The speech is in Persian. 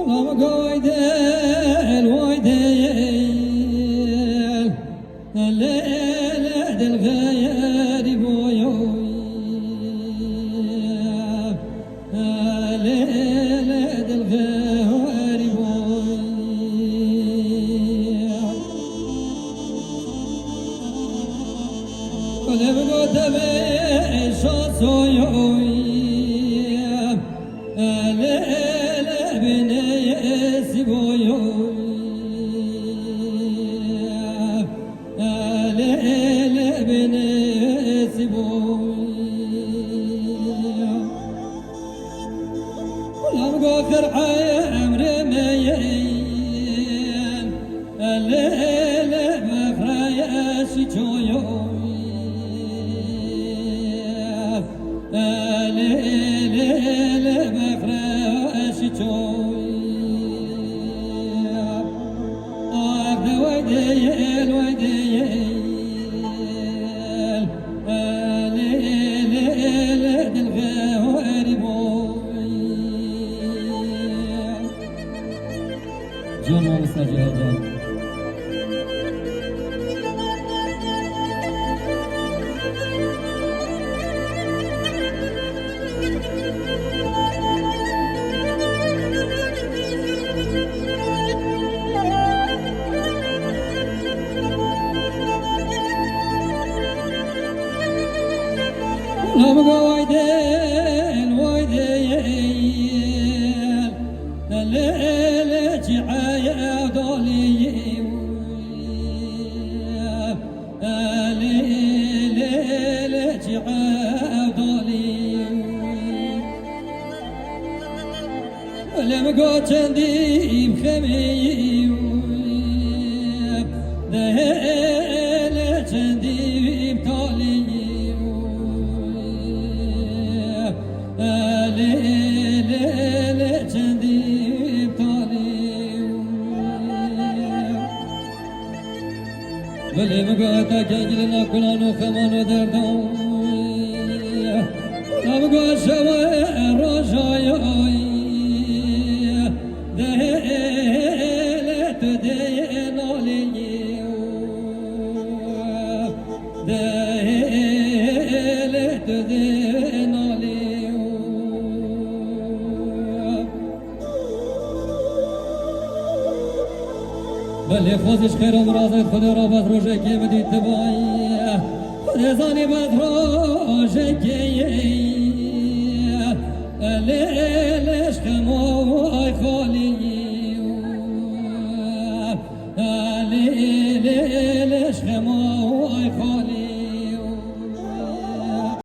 والله قايدل وايدل الليلة الغير بويوي الليلة الغير بوي قلب قدامي شاصوي الليلة بنيسي بويوي الليلة بنيسي بوي والله فرحة عمري ميين الليلة بفرايا شجويوي الليلة بفرايا شجوي أبدا وديل وديل الليلة الغواري بوي جون ومستجي هجان لبقى وايدين وايدين الليلة جعايا ضولي الليلة جعايا ضولي ولبقى تنديم خميم الليلة تنديم طالي الليلة تنديم طالي واللي مقاطع جنجلنا كلانو خمانو دردو لبقى شوائر رجاياي دهيلة دين علي دهيلة دين علي بله خوزش خیر و مرازت خدا را بد روشه که بدید تبایی خدا زانی بد روشه که لیلش خمای خالی لیلش خمای خالی